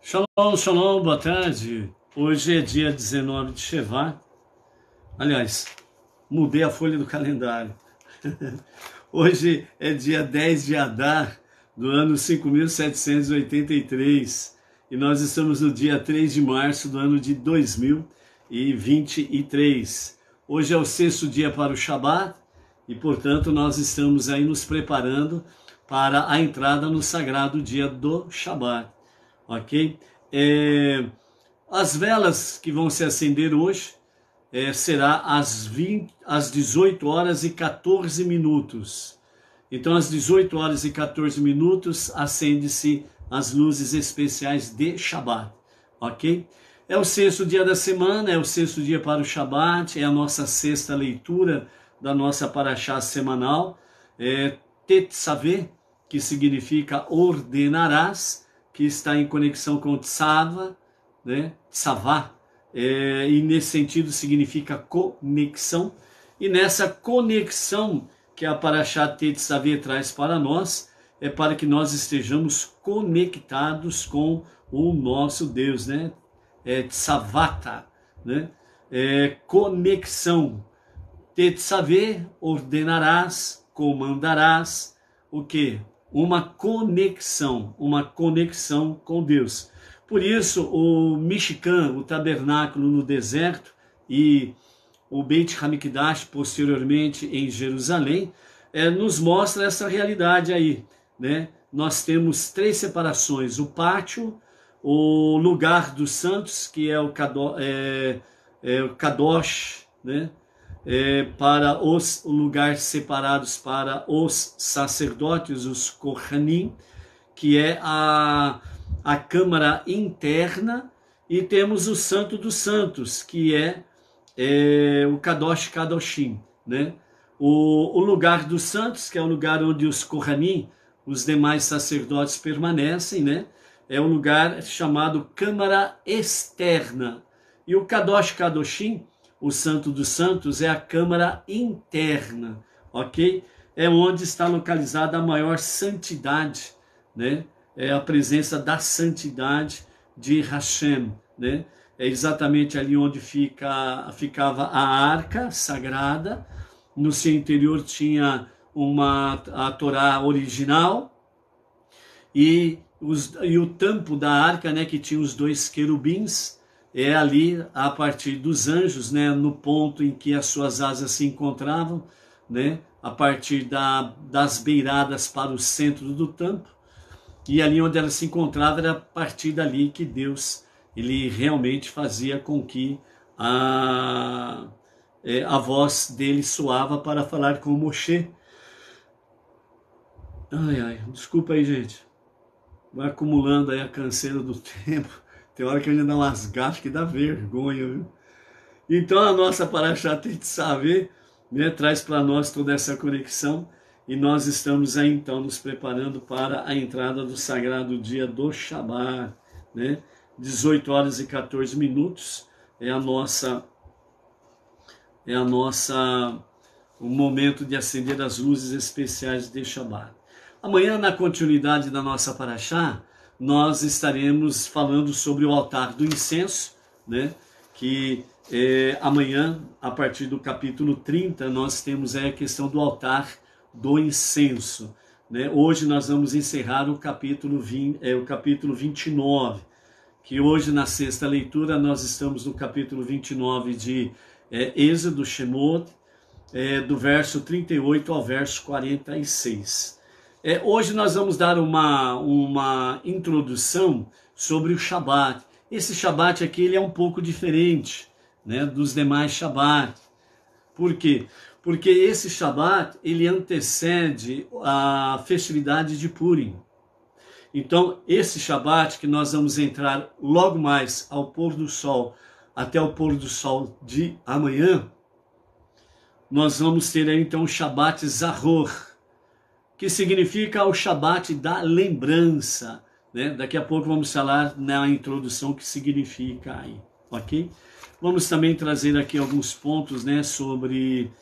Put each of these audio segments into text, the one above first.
Shalom, shalom, boa tarde. Hoje é dia 19 de Shevat. Aliás, mudei a folha do calendário. Hoje é dia 10 de Adar, do ano 5783. E nós estamos no dia 3 de março do ano de 2023. Hoje é o sexto dia para o Shabat e, portanto, nós estamos aí nos preparando para a entrada no sagrado dia do Shabat. Ok? As velas que vão se acender hoje será às 18 horas e 14 minutos. Então, às 18 horas e 14 minutos, acende-se as luzes especiais de Shabat. Ok? É o sexto dia da semana, é o sexto dia para o Shabat, é a nossa sexta leitura da nossa paraxá semanal. Tetzaveh, que significa ordenarás, que está em conexão com Tsava, né? Tsavá, e nesse sentido significa conexão. E nessa conexão que a Parashat Tetzaveh traz para nós, é para que nós estejamos conectados com o nosso Deus, né? Tsavata, né? Conexão. Tetzaveh, ordenarás, comandarás, o quê? Uma conexão com Deus. Por isso, o Mishkan, o tabernáculo no deserto, e o Beit Hamikdash, posteriormente em Jerusalém, nos mostra essa realidade aí, né? Nós temos três separações: o pátio, o lugar dos santos, que é o Kadosh, né? Para os lugares separados para os sacerdotes, os Kohanim, que é a câmara interna, e temos o Santo dos Santos, que é o Kadosh Kadoshim, né? O lugar dos santos, que é o lugar onde os Kohanim, os demais sacerdotes, permanecem, né? É um lugar chamado câmara externa. E o Kadosh Kadoshim, o Santo dos Santos, é a câmara interna, ok? É onde está localizada a maior santidade, né? É a presença da santidade de Hashem, né? É exatamente ali onde ficava a arca sagrada. No seu interior tinha a Torá original e o tampo da arca, né, que tinha os dois querubins, é ali a partir dos anjos, né, no ponto em que as suas asas se encontravam, né, a partir das beiradas para o centro do tampo, e ali onde ela se encontrava era a partir dali que Deus ele realmente fazia com que a voz dele soava para falar com Moshe. Desculpa aí, gente, vai acumulando aí a canseira do tempo. Tem hora que a gente dá umas gafas que dá vergonha, viu? Então a nossa Parashat Tetzaveh, né, traz para nós toda essa conexão, e nós estamos aí então nos preparando para a entrada do sagrado dia do Shabat, né? 18 horas e 14 minutos é o momento de acender as luzes especiais de Shabat. Amanhã, na continuidade da nossa Parashá, nós estaremos falando sobre o altar do incenso, né? Que amanhã, a partir do capítulo 30, nós temos aí a questão do altar do incenso, né? Hoje nós vamos encerrar o capítulo 29, que hoje na sexta leitura nós estamos no capítulo 29 de Êxodo, Shemot, do verso 38 ao verso 46. Hoje nós vamos dar uma introdução sobre o Shabat. Esse Shabat aqui ele é um pouco diferente, né, dos demais Shabat. Por quê? Porque esse Shabat ele antecede a festividade de Purim. Então, esse Shabat que nós vamos entrar logo mais ao pôr do sol, até o pôr do sol de amanhã, nós vamos ter aí então o Shabat Zahor, que significa o Shabat da lembrança, né? Daqui a pouco vamos falar na introdução o que significa aí, ok? Vamos também trazer aqui alguns pontos, né, sobre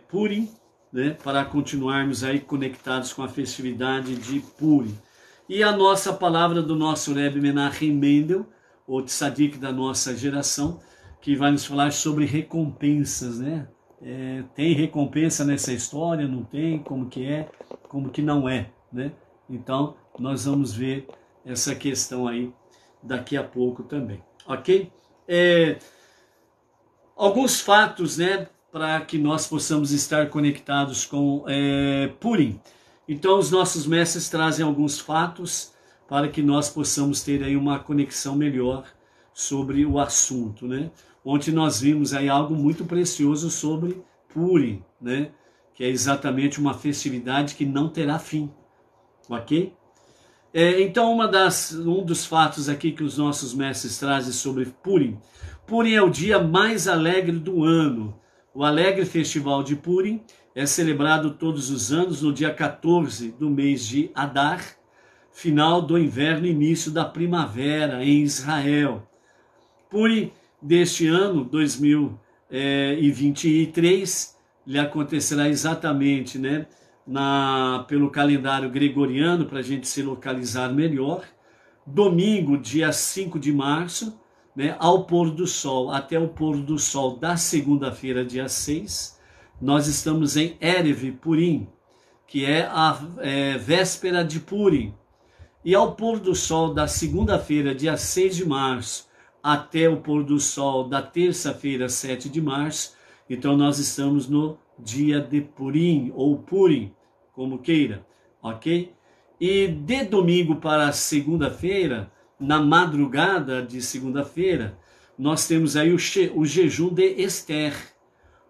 Purim, né, para continuarmos aí conectados com a festividade de Purim. E a nossa palavra do nosso Rebbe Menachem Mendel, o tzadik da nossa geração, que vai nos falar sobre recompensas, né? Tem recompensa nessa história? Não tem? Como que é? Como que não é, né? Então, nós vamos ver essa questão aí daqui a pouco também, ok? Alguns fatos, né, para que nós possamos estar conectados com Purim. Então, os nossos mestres trazem alguns fatos para que nós possamos ter aí uma conexão melhor sobre o assunto, né? Ontem nós vimos aí algo muito precioso sobre Purim, né? Que é exatamente uma festividade que não terá fim, ok? Então, um dos fatos aqui que os nossos mestres trazem sobre Purim. Purim é o dia mais alegre do ano. O alegre festival de Purim é celebrado todos os anos no dia 14 do mês de Adar, final do inverno e início da primavera em Israel. Purim deste ano, 2023, lhe acontecerá exatamente, né, pelo calendário gregoriano, para a gente se localizar melhor, domingo, dia 5 de março, né, ao pôr do sol, até o pôr do sol da segunda-feira, dia 6, nós estamos em Erev Purim, que é a véspera de Purim. E ao pôr do sol da segunda-feira, dia 6 de março, até o pôr do sol da terça-feira, 7 de março, então nós estamos no dia de Purim, ou Purim, como queira, ok? E de domingo para segunda-feira, na madrugada de segunda-feira, nós temos aí o jejum de Esther.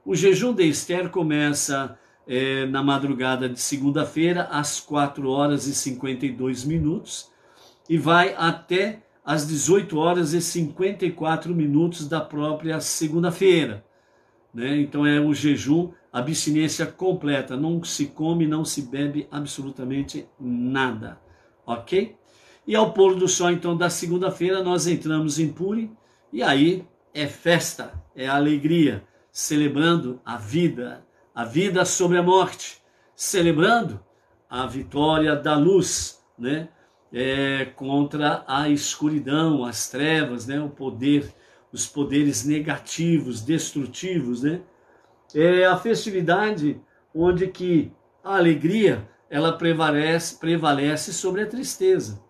O jejum de Esther começa na madrugada de segunda-feira, às 4 horas e 52 minutos, e vai até às 18 horas e 54 minutos da própria segunda-feira, né? Então é o jejum, abstinência completa, não se come, não se bebe absolutamente nada, ok? E ao pôr do sol, então, da segunda-feira, nós entramos em Purim, e aí é festa, é alegria, celebrando a vida sobre a morte, celebrando a vitória da luz, né? Contra a escuridão, as trevas, né? Os poderes negativos, destrutivos, né? É a festividade onde que a alegria ela prevalece sobre a tristeza.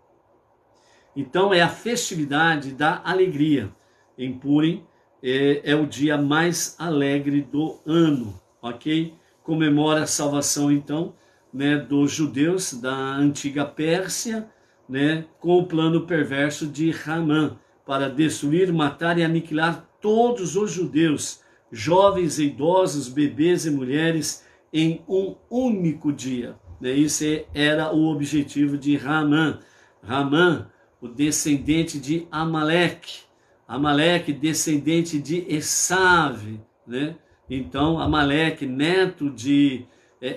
Então é a festividade da alegria. Em Purim é o dia mais alegre do ano, ok? Comemora a salvação então, né, dos judeus da antiga Pérsia, né, com o plano perverso de Hamã para destruir, matar e aniquilar todos os judeus, jovens e idosos, bebês e mulheres, em um único dia. Esse era o objetivo de Hamã. Hamã, o descendente de Amaleque. Amaleque, descendente de Esav, né? Então, Amaleque, neto de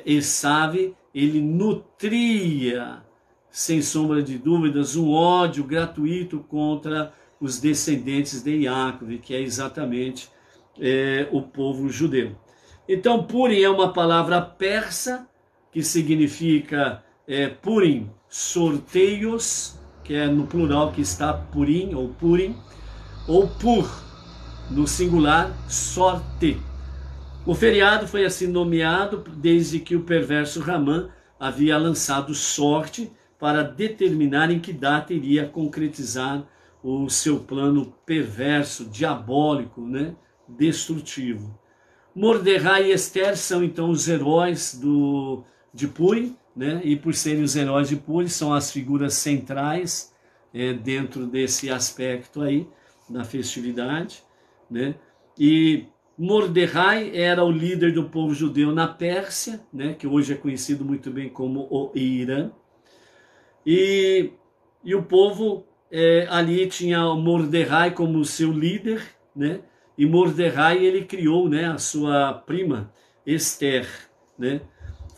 Esav, ele nutria, sem sombra de dúvidas, um ódio gratuito contra os descendentes de Yaakov, que é exatamente o povo judeu. Então, Purim é uma palavra persa que significa Purim, sorteios, que é no plural que está Purim, ou Pur, no singular, sorte. O feriado foi assim nomeado desde que o perverso Hamã havia lançado sorte para determinar em que data iria concretizar o seu plano perverso, diabólico, né? Destrutivo. Mordecai e Esther são então os heróis de Purim, né? E por serem os heróis de Purim, são as figuras centrais dentro desse aspecto aí da festividade, né? E Mordecai era o líder do povo judeu na Pérsia, né? Que hoje é conhecido muito bem como o Irã. E o povo ali tinha o Mordecai como seu líder, né? E Mordecai ele criou, né, a sua prima Esther, né?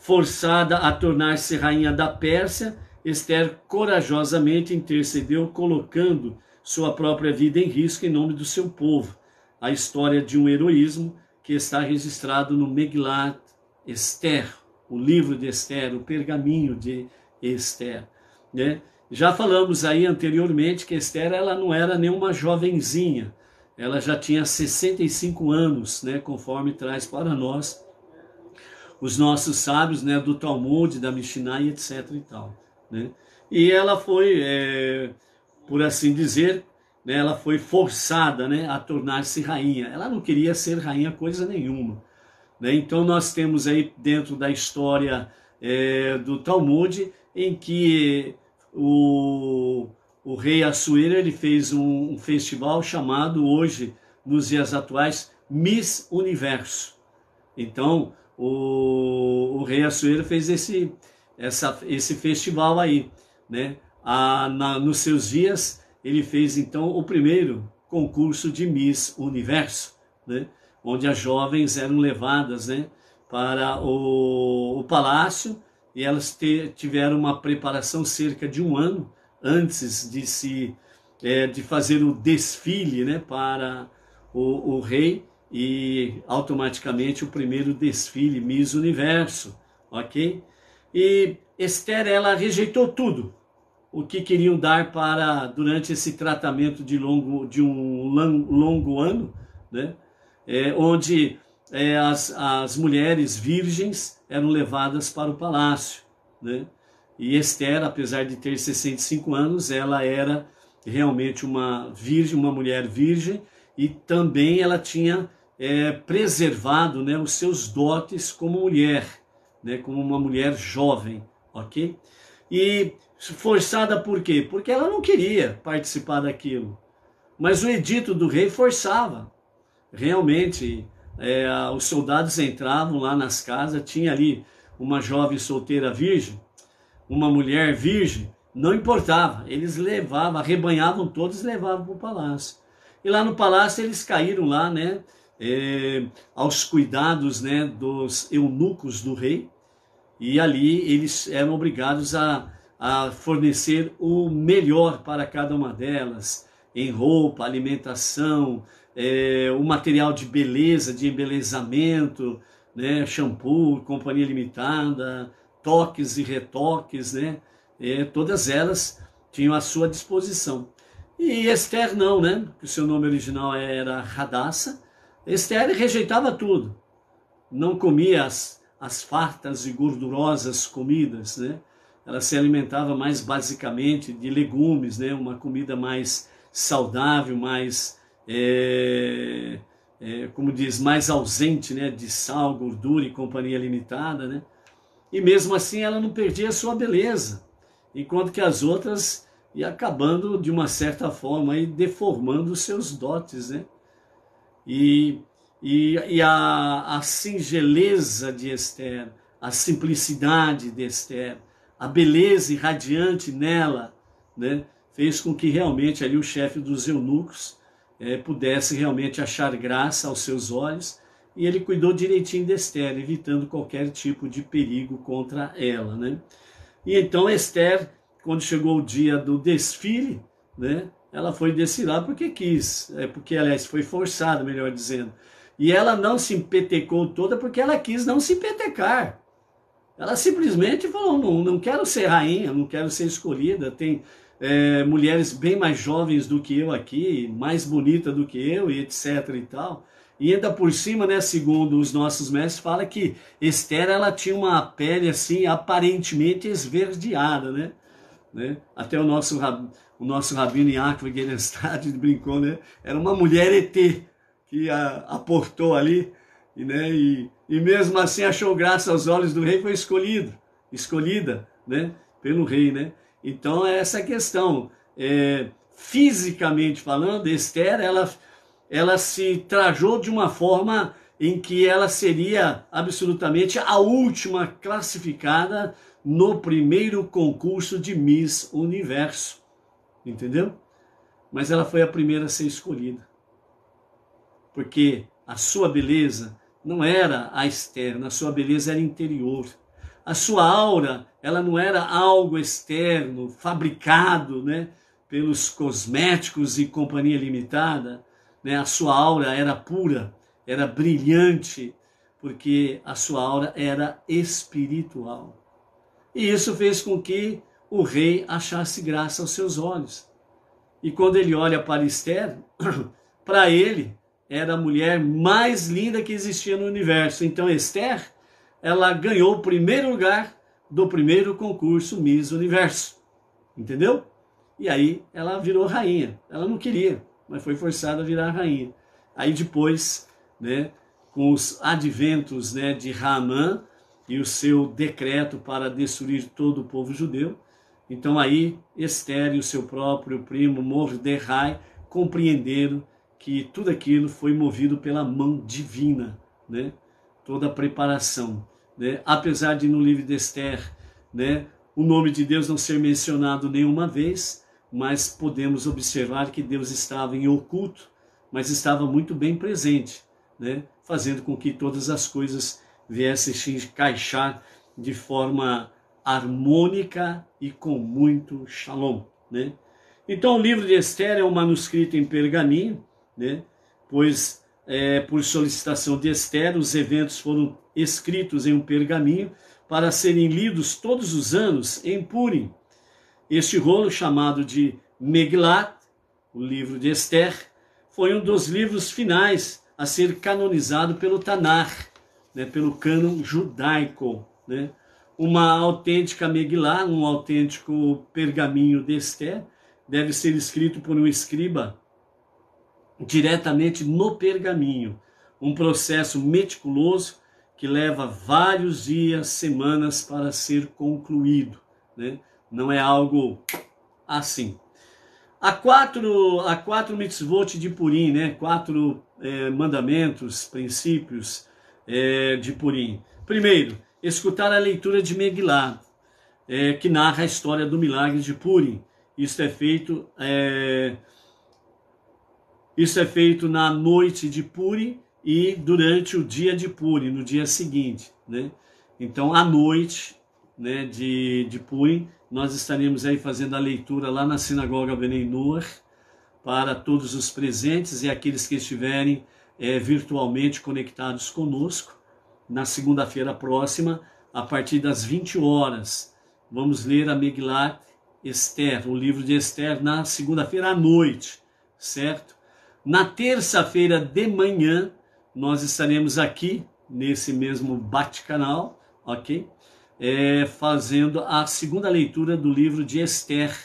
Forçada a tornar-se rainha da Pérsia, Esther corajosamente intercedeu, colocando sua própria vida em risco em nome do seu povo. A história de um heroísmo que está registrado no Megilat Esther, o livro de Esther, o pergaminho de Esther, né? Já falamos aí anteriormente que Esther, ela não era nenhuma jovenzinha, ela já tinha 65 anos, né, conforme traz para nós os nossos sábios, né, do Talmud, da Mishnah e etc e tal, né? E ela foi, por assim dizer, né, ela foi forçada, né, a tornar-se rainha. Ela não queria ser rainha coisa nenhuma, né? Então nós temos aí dentro da história do Talmud, em que o rei Assuero, ele fez um festival chamado hoje, nos dias atuais, Miss Universo. Então o rei Assuero fez esse festival aí, né? Nos seus dias ele fez então o primeiro concurso de Miss Universo, né? Onde as jovens eram levadas, né, para o palácio, e elas tiveram uma preparação cerca de um ano antes de fazer o desfile, né, para o rei, e automaticamente o primeiro desfile Miss Universo, ok? E Esther, ela rejeitou tudo o que queriam dar durante esse tratamento de um longo ano, né? Onde as mulheres virgens eram levadas para o palácio, né? E Esther, apesar de ter 65 anos, ela era realmente uma virgem, uma mulher virgem, e também ela tinha preservado, né, os seus dotes como mulher, né, como uma mulher jovem, ok? E forçada por quê? Porque ela não queria participar daquilo, mas o edito do rei forçava. Realmente, os soldados entravam lá nas casas, tinha ali uma jovem solteira virgem, uma mulher virgem, não importava, eles levavam, arrebanhavam todos e levavam para o palácio. E lá no palácio eles caíram lá, né, aos cuidados, né, dos eunucos do rei, e ali eles eram obrigados a fornecer o melhor para cada uma delas, em roupa, alimentação, o material de beleza, de embelezamento, né, shampoo, companhia limitada, toques e retoques, né, todas elas tinham à sua disposição. E Esther não, né, que o seu nome original era Hadassah. Esther rejeitava tudo, não comia as fartas e gordurosas comidas, né? Ela se alimentava mais basicamente de legumes, né? Uma comida mais saudável, mais, como diz, mais ausente, né, de sal, gordura e companhia limitada, né? E mesmo assim ela não perdia a sua beleza, enquanto que as outras iam acabando de uma certa forma e deformando os seus dotes, né? E a singeleza de Esther, a simplicidade de Esther, a beleza irradiante nela, né, fez com que realmente ali o chefe dos eunucos pudesse realmente achar graça aos seus olhos, e ele cuidou direitinho de Esther, evitando qualquer tipo de perigo contra ela, né? E então Esther, quando chegou o dia do desfile, né, ela foi desfilar porque quis, porque aliás foi forçada, melhor dizendo. E ela não se empetecou toda porque ela quis não se empetecar. Ela simplesmente falou, não quero ser rainha, não quero ser escolhida. Tem mulheres bem mais jovens do que eu aqui, mais bonita do que eu, e etc e tal. E ainda por cima, né, segundo os nossos mestres, fala que Esther, ela tinha uma pele assim aparentemente esverdeada, né? Até o nosso rabino Yaakov Gerenstad brincou, né? Era uma mulher ET que aportou ali, e mesmo assim achou graça aos olhos do rei, foi escolhida, né, pelo rei, né? Então é essa questão. Fisicamente falando, Esther, ela se trajou de uma forma em que ela seria absolutamente a última classificada no primeiro concurso de Miss Universo, entendeu? Mas ela foi a primeira a ser escolhida, porque a sua beleza não era a externa, a sua beleza era interior. A sua aura, ela não era algo externo, fabricado, né, pelos cosméticos e companhia limitada, né? A sua aura era pura, era brilhante, porque a sua aura era espiritual. E isso fez com que o rei achasse graça aos seus olhos. E quando ele olha para Esther, para ele era a mulher mais linda que existia no universo. Então Esther, ela ganhou o primeiro lugar do primeiro concurso Miss Universo. Entendeu? E aí ela virou rainha. Ela não queria, mas foi forçada a virar rainha. Aí depois, né, com os adventos, né, de Haamã e o seu decreto para destruir todo o povo judeu, então aí Esther e o seu próprio primo Mordecai compreenderam que tudo aquilo foi movido pela mão divina, né? Toda a preparação, né? Apesar de no livro de Esther, né, o nome de Deus não ser mencionado nenhuma vez, mas podemos observar que Deus estava em oculto, mas estava muito bem presente, né? Fazendo com que todas as coisas viessem se encaixar de forma harmônica e com muito shalom, né? Então o livro de Esther é um manuscrito em pergaminho, né? Pois por solicitação de Esther, os eventos foram escritos em um pergaminho para serem lidos todos os anos em Purim. Este rolo, chamado de Megilat, o livro de Esther, foi um dos livros finais a ser canonizado pelo Tanakh, né? Pelo cânon judaico, né? Uma autêntica Megilá, um autêntico pergaminho de Esther, deve ser escrito por um escriba diretamente no pergaminho. Um processo meticuloso que leva vários dias, semanas para ser concluído, né? Não é algo assim. Há quatro mitzvot de Purim, né? 4 mandamentos, princípios de Purim. Primeiro, escutar a leitura de Megilá, que narra a história do milagre de Purim. Isso é feito na noite de Purim e durante o dia de Purim, no dia seguinte, né? Então, à noite, né, de Purim, nós estaremos aí fazendo a leitura lá na sinagoga Benei Noach para todos os presentes e aqueles que estiverem virtualmente conectados conosco. Na segunda-feira próxima, a partir das 20 horas, vamos ler a Megilat Esther, o livro de Esther, na segunda-feira à noite, certo? Na terça-feira de manhã, nós estaremos aqui, nesse mesmo bate-canal, ok? Fazendo a segunda leitura do livro de Esther,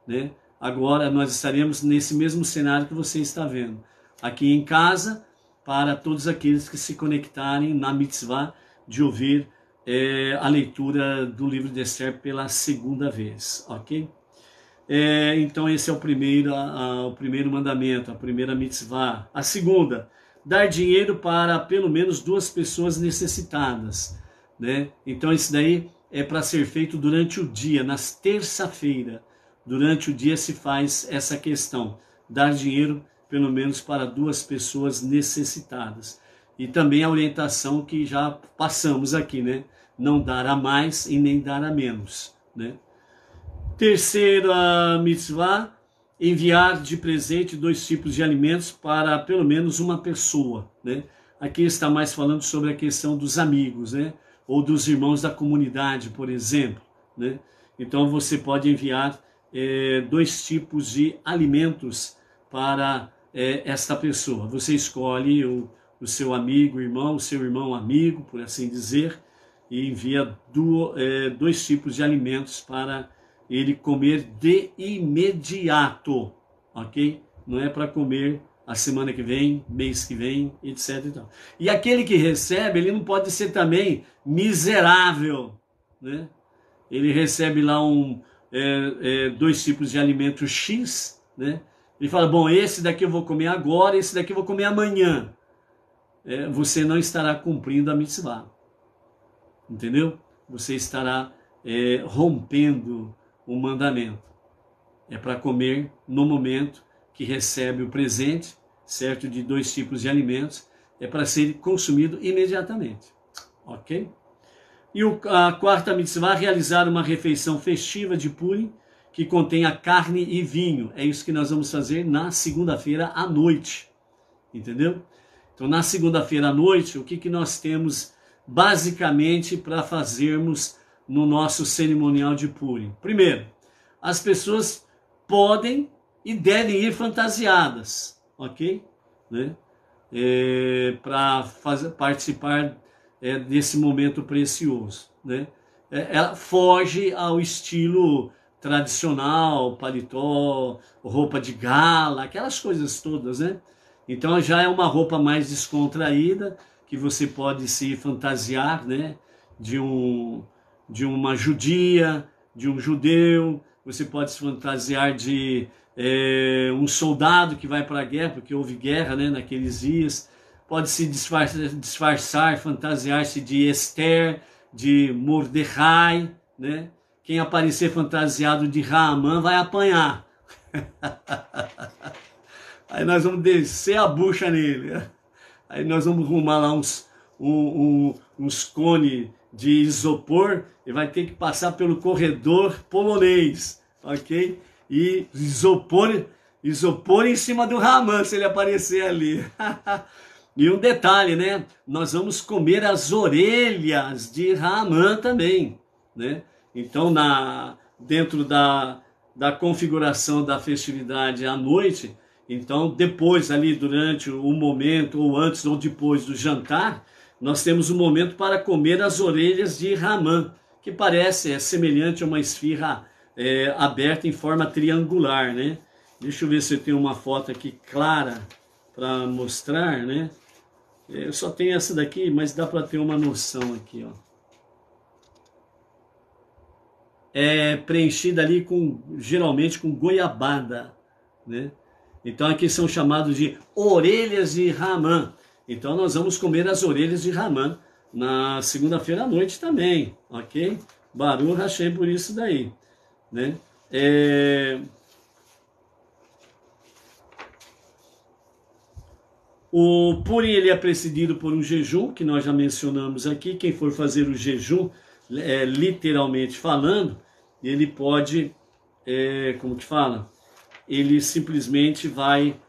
né? Agora nós estaremos nesse mesmo cenário que você está vendo, aqui em casa, para todos aqueles que se conectarem na mitzvah de ouvir a leitura do livro de Esther pela segunda vez, ok? Então esse é o primeiro mandamento, a primeira mitzvah. A segunda, dar dinheiro para pelo menos 2 pessoas necessitadas, né? Então isso daí é para ser feito durante o dia, nas terça-feira. Durante o dia se faz essa questão, dar dinheiro pelo menos para 2 pessoas necessitadas. E também a orientação que já passamos aqui, né? Não dar a mais e nem dar a menos, né? Terceira mitzvah, enviar de presente 2 tipos de alimentos para pelo menos uma pessoa, né? Aqui está mais falando sobre a questão dos amigos, né? Ou dos irmãos da comunidade, por exemplo, né? Então você pode enviar 2 tipos de alimentos para esta pessoa. Você escolhe o seu amigo, irmão, o seu irmão amigo, por assim dizer, e envia 2 tipos de alimentos para ele comer de imediato, ok? Não é para comer a semana que vem, mês que vem, etc. E aquele que recebe, ele não pode ser também miserável, né? Ele recebe lá 2 tipos de alimento X, né? Ele fala, bom, esse daqui eu vou comer agora, esse daqui eu vou comer amanhã. Você não estará cumprindo a mitzvah, entendeu? Você estará rompendo o mandamento. É para comer no momento que recebe o presente, certo? De 2 tipos de alimentos, é para ser consumido imediatamente, ok? E a quarta mitzvah, realizar uma refeição festiva de Purim, que contenha carne e vinho. É isso que nós vamos fazer na segunda-feira à noite, entendeu? Então, na segunda-feira à noite, o que nós temos basicamente para fazermos no nosso cerimonial de Purim? Primeiro, as pessoas podem e devem ir fantasiadas, ok? Né? Para participar desse momento precioso, né? Ela foge ao estilo tradicional, paletó, roupa de gala, aquelas coisas todas, né? Então já é uma roupa mais descontraída, que você pode se fantasiar, né? De uma judia, de um judeu, você pode se fantasiar de um soldado que vai para a guerra, porque houve guerra, né, naqueles dias, pode se disfarçar, fantasiar-se de Esther, de Mordecai, né? Quem aparecer fantasiado de Haamã vai apanhar. Aí nós vamos descer a bucha nele. Aí nós vamos arrumar lá uns cones de isopor e vai ter que passar pelo corredor polonês, ok? E isopor em cima do Haamã, se ele aparecer ali. E um detalhe, né? Nós vamos comer as orelhas de Haamã também, né? Então, dentro da configuração da festividade à noite, então depois ali durante o momento, ou antes ou depois do jantar, nós temos um momento para comer as orelhas de Haamã, que parece semelhante a uma esfirra aberta em forma triangular, né? Deixa eu ver se eu tenho uma foto aqui clara para mostrar, né? Eu só tenho essa daqui, mas dá para ter uma noção aqui, ó. É preenchida ali geralmente com goiabada, né? Então aqui são chamados de orelhas de Haamã. Então nós vamos comer as orelhas de Haamã na segunda-feira à noite também, ok? Baruch Hashem por isso daí, né? O Purim ele é precedido por um jejum, que nós já mencionamos aqui. Quem for fazer o jejum, literalmente falando, ele pode, como que fala? Ele simplesmente vai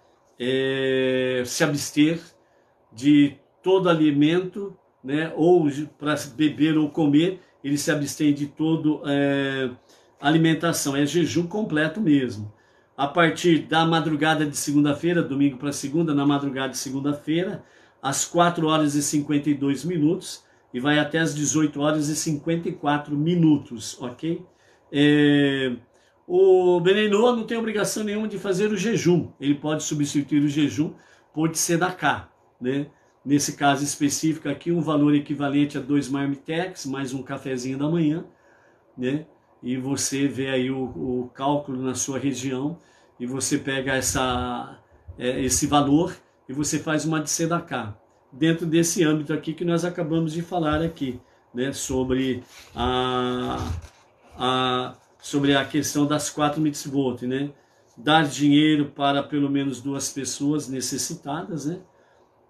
se abster de todo alimento, né? Ou para beber ou comer, ele se abstém de toda alimentação. É jejum completo mesmo. A partir da madrugada de segunda-feira, domingo para segunda, na madrugada de segunda-feira, às 4 horas e 52 minutos, e vai até às 18 horas e 54 minutos, ok? O Benei Noah não tem obrigação nenhuma de fazer o jejum, ele pode substituir o jejum por tzedakah, né? Nesse caso específico aqui, um valor equivalente a 2 marmitex, mais um cafezinho da manhã, né? E você vê aí o cálculo na sua região, e você pega esse valor e você faz uma tzedakah. Dentro desse âmbito aqui que nós acabamos de falar aqui, né? Sobre sobre a questão das 4 mitzvot, né? Dar dinheiro para pelo menos 2 pessoas necessitadas,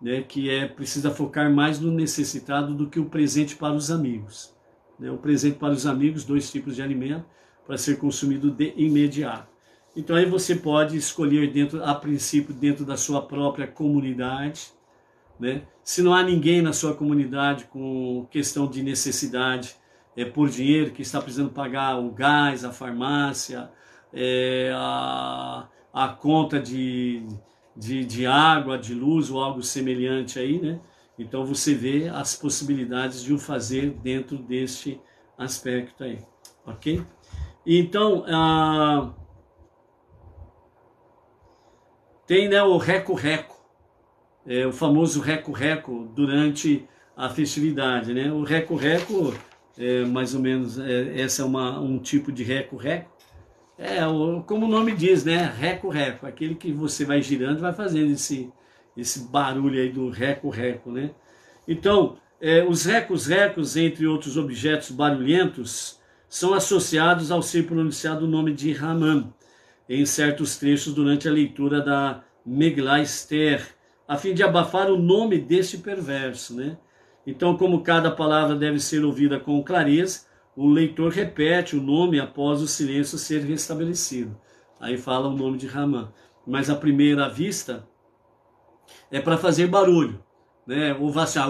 né? Que precisa focar mais no necessitado do que o presente para os amigos. O presente para os amigos, 2 tipos de alimento, para ser consumido de imediato. Então aí você pode escolher a princípio dentro da sua própria comunidade, né? Se não há ninguém na sua comunidade com questão de necessidade por dinheiro, que está precisando pagar o gás, a farmácia, a conta de água, de luz ou algo semelhante aí, né? Então você vê as possibilidades de o fazer dentro deste aspecto aí, ok? Então, tem, né, o reco-reco, o famoso reco-reco durante a festividade, né? O reco-reco, mais ou menos, essa é um tipo de reco-reco. Como o nome diz, né? Reco-reco, aquele que você vai girando e vai fazendo esse barulho aí do reco-reco, né? Então, os recos-recos, entre outros objetos barulhentos, são associados ao ser pronunciado o nome de Haman em certos trechos durante a leitura da Megillah Esther, a fim de abafar o nome deste perverso, né? Então, como cada palavra deve ser ouvida com clareza, o leitor repete o nome após o silêncio ser restabelecido. Aí fala o nome de Haman. Mas à primeira vista é para fazer barulho, né? Ou vai achar,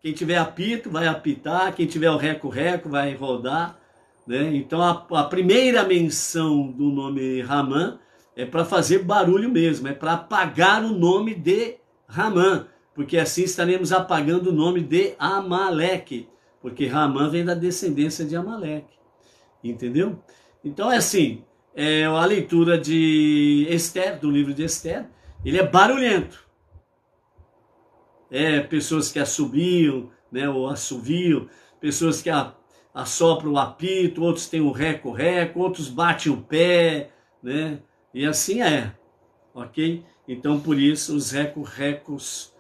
quem tiver apito vai apitar, quem tiver o reco-reco vai rodar, né? Então a primeira menção do nome Ramã é para fazer barulho mesmo, é para apagar o nome de Ramã, porque assim estaremos apagando o nome de Amaleque, porque Ramã vem da descendência de Amaleque, entendeu? Então é assim, a leitura de Esther, do livro de Esther, ele é barulhento. Pessoas que assobiam, né, ou assoviam, pessoas que assopram o apito, outros têm o reco-reco, outros batem o pé, né? E assim ok? Então por isso os recos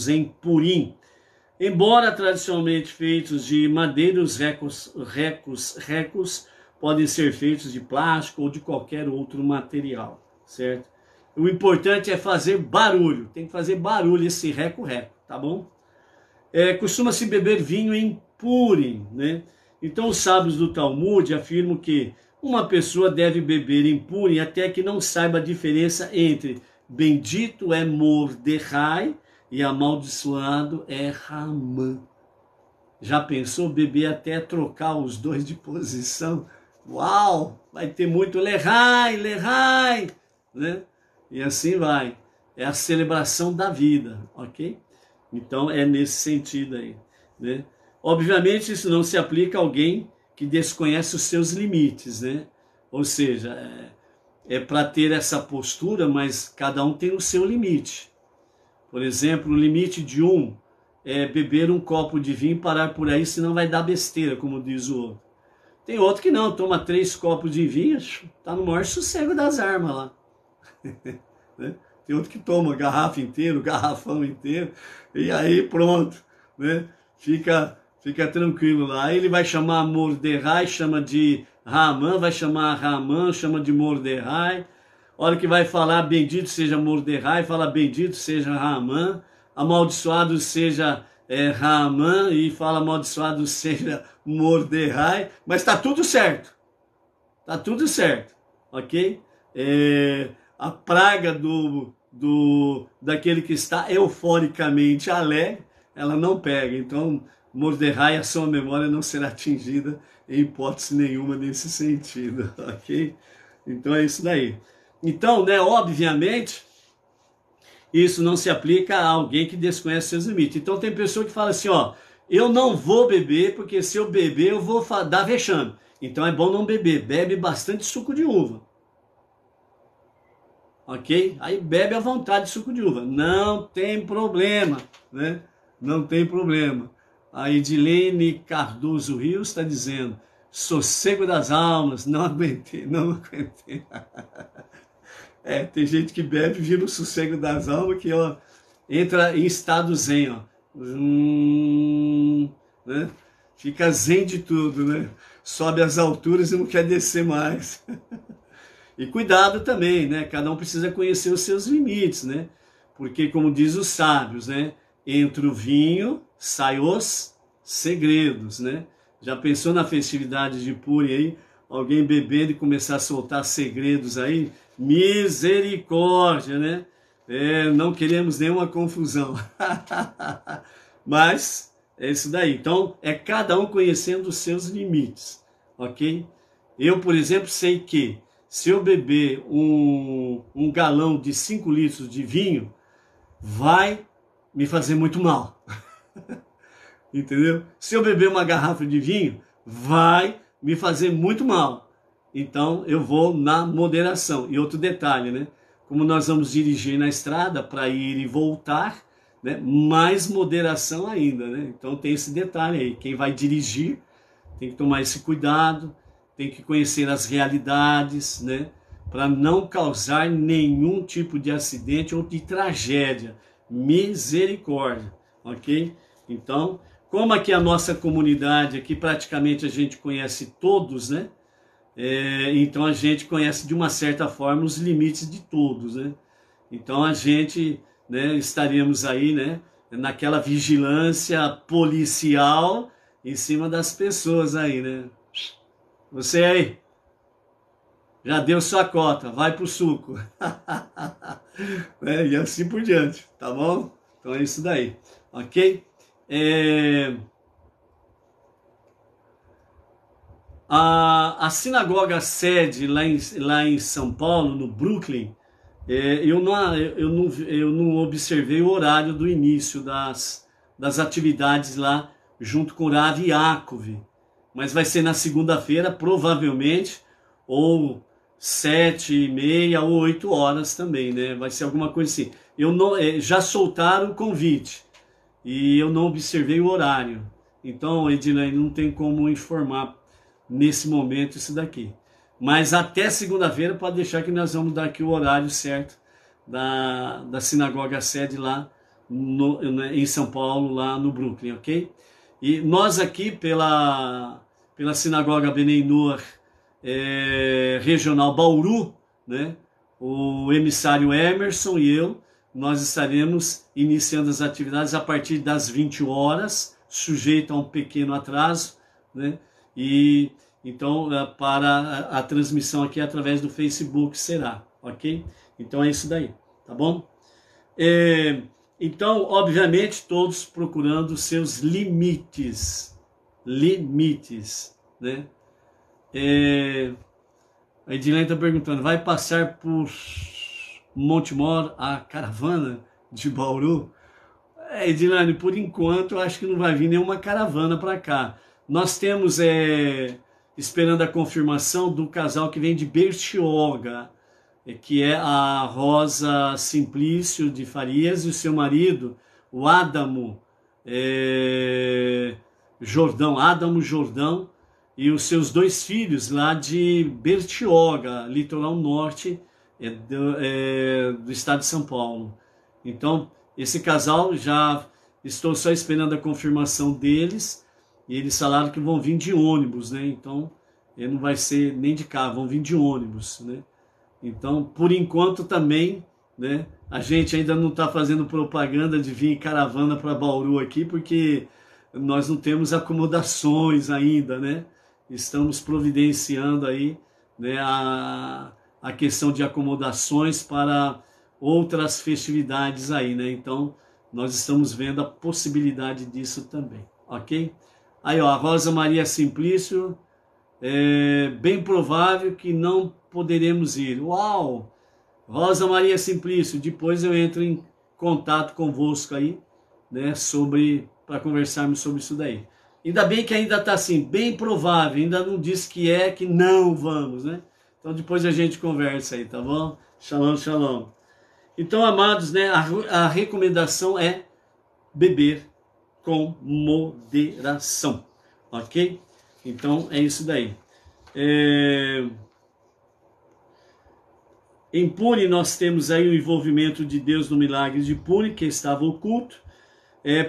em Purim, embora tradicionalmente feitos de madeira, os recos podem ser feitos de plástico ou de qualquer outro material, certo? O importante é fazer barulho, tem que fazer barulho esse reco-reco, tá bom? Costuma-se beber vinho em Purim, né? Então os sábios do Talmud afirmam que uma pessoa deve beber em Purim até que não saiba a diferença entre bendito é Mordecai e amaldiçoado é Ramã. Já pensou beber até trocar os dois de posição? Uau! Vai ter muito Lehai, né? E assim vai. É a celebração da vida, ok? Então é nesse sentido aí, né? Obviamente isso não se aplica a alguém que desconhece os seus limites, né? Ou seja, para ter essa postura, mas cada um tem o seu limite. Por exemplo, o limite de um é beber um copo de vinho e parar por aí, senão vai dar besteira, como diz o outro. Tem outro que não, toma 3 copos de vinho, tá no maior sossego das armas lá. Né? Tem outro que toma garrafa inteira, garrafão inteiro, e aí pronto, né? Fica tranquilo lá. Aí ele vai chamar Mordecai, chama de Ramã, vai chamar Ramã, chama de Mordecai. Hora que vai falar bendito seja Mordecai, fala bendito seja Ramã, amaldiçoado seja Ramã, e fala amaldiçoado seja Mordecai, mas tá tudo certo, ok? A praga daquele que está euforicamente alegre, ela não pega. Então, Mordecai, a sua memória não será atingida em hipótese nenhuma nesse sentido, ok? Então é isso daí. Então, né, obviamente, isso não se aplica a alguém que desconhece seus limites. Então tem pessoa que fala assim, ó, eu não vou beber, porque se eu beber eu vou dar vexame. Então é bom não beber, bebe bastante suco de uva. Ok? Aí bebe à vontade suco de uva. Não tem problema, né? Não tem problema. A Edilene Cardoso Rios está dizendo, sossego das almas, não aguentei. Tem gente que bebe, vira o sossego das almas, que ó, entra em estado zen, ó. Né? Fica zen de tudo, né? Sobe às alturas e não quer descer mais. E cuidado também, né? Cada um precisa conhecer os seus limites, né? Porque, como diz os sábios, né? Entre o vinho saem os segredos, né? Já pensou na festividade de Purim aí? Alguém bebendo e começar a soltar segredos aí? Misericórdia, né? Não queremos nenhuma confusão. Mas é isso daí. Então, é cada um conhecendo os seus limites, ok? Eu, por exemplo, sei que se eu beber um galão de 5 litros de vinho, vai me fazer muito mal. Entendeu? Se eu beber uma garrafa de vinho, vai me fazer muito mal. Então eu vou na moderação. E outro detalhe, né? Como nós vamos dirigir na estrada para ir e voltar, né? Mais moderação ainda, né? Então tem esse detalhe aí. Quem vai dirigir tem que tomar esse cuidado, tem que conhecer as realidades, né? Para não causar nenhum tipo de acidente ou de tragédia. Misericórdia, ok? Então, como aqui a nossa comunidade, aqui praticamente a gente conhece todos, né? Então a gente conhece de uma certa forma os limites de todos, né? Então a gente, né, estaríamos aí, né, naquela vigilância policial em cima das pessoas aí, né? Você aí, já deu sua cota, vai pro suco. E assim por diante, tá bom? Então é isso daí, ok? A sinagoga sede lá em São Paulo, no Brooklyn, eu não observei o horário do início das atividades lá, junto com o Rav Yaakov, mas vai ser na segunda-feira, provavelmente, ou 7h30 ou 8 horas também, né? Vai ser alguma coisa assim. Já soltaram o convite e eu não observei o horário. Então, Edilene, não tem como informar nesse momento isso daqui. Mas até segunda-feira pode deixar que nós vamos dar aqui o horário certo da sinagoga sede lá em São Paulo, lá no Brooklyn, ok? E nós aqui pela sinagoga Bnei Noach regional Bauru, né? O emissário Emerson e eu, nós estaremos iniciando as atividades a partir das 20 horas, sujeito a um pequeno atraso, né? E então para a transmissão aqui através do Facebook será, ok? Então é isso daí, tá bom? Então, obviamente, todos procurando seus limites, né? A Edilene está perguntando, vai passar por Montemor a caravana de Bauru? Edilene, por enquanto, eu acho que não vai vir nenhuma caravana para cá. Nós temos, esperando a confirmação do casal que vem de Bertioga, que é a Rosa Simplício de Farias e o seu marido, o Adamo Jordão, e os seus 2 filhos lá de Bertioga, litoral norte do estado de São Paulo. Então, esse casal, já estou só esperando a confirmação deles, e eles falaram que vão vir de ônibus, né? Então, não vai ser nem de carro, vão vir de ônibus, né? Então, por enquanto também, né, a gente ainda não está fazendo propaganda de vir em caravana para Bauru aqui, porque nós não temos acomodações ainda, né? Estamos providenciando aí, né, a questão de acomodações para outras festividades aí, né? Então, nós estamos vendo a possibilidade disso também, ok? Aí, ó, a Rosa Maria Simplício, bem provável que não poderemos ir. Uau! Rosa Maria Simplício, depois eu entro em contato convosco aí, né, para conversarmos sobre isso daí. Ainda bem que ainda está assim, bem provável, ainda não diz que não vamos, né? Então depois a gente conversa aí, tá bom? Shalom, shalom. Então, amados, né, a recomendação é beber com moderação, ok? Então é isso daí. Em Puri nós temos aí o envolvimento de Deus no milagre de Puri, que estava oculto.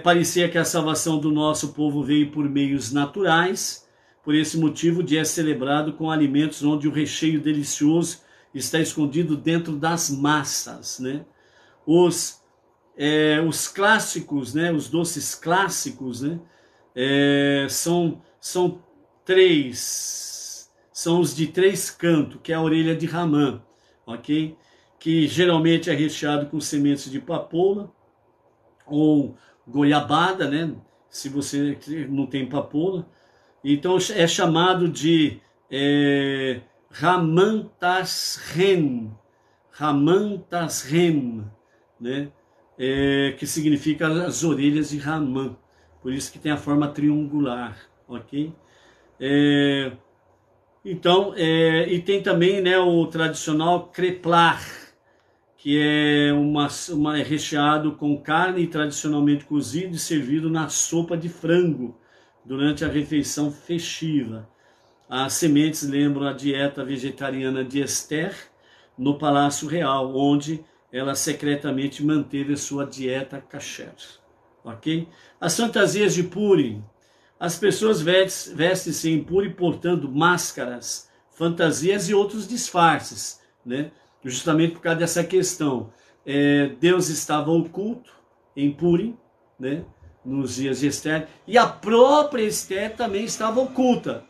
Parecia que a salvação do nosso povo veio por meios naturais. Por esse motivo, o dia é celebrado com alimentos onde o recheio delicioso está escondido dentro das massas, né? Os clássicos, né? Os doces clássicos, né? São 3, são os de 3 cantos, que é a orelha de Ramã, ok? Que geralmente é recheado com sementes de papoula ou goiabada, né? Se você não tem papoula. Então é chamado de Raman Tashem, né? Que significa as orelhas de Ramã. Por isso que tem a forma triangular, ok? Então, e tem também, né, o tradicional kreplar, que é recheado com carne tradicionalmente cozido e servido na sopa de frango durante a refeição festiva. As sementes lembram a dieta vegetariana de Esther no Palácio Real, onde ela secretamente manteve a sua dieta kasher. Ok? As fantasias de Purim. As pessoas vestem-se em Purim portando máscaras, fantasias e outros disfarces, né? Justamente por causa dessa questão. Deus estava oculto em Purim, né? Nos dias de Esther, e a própria Esther também estava oculta,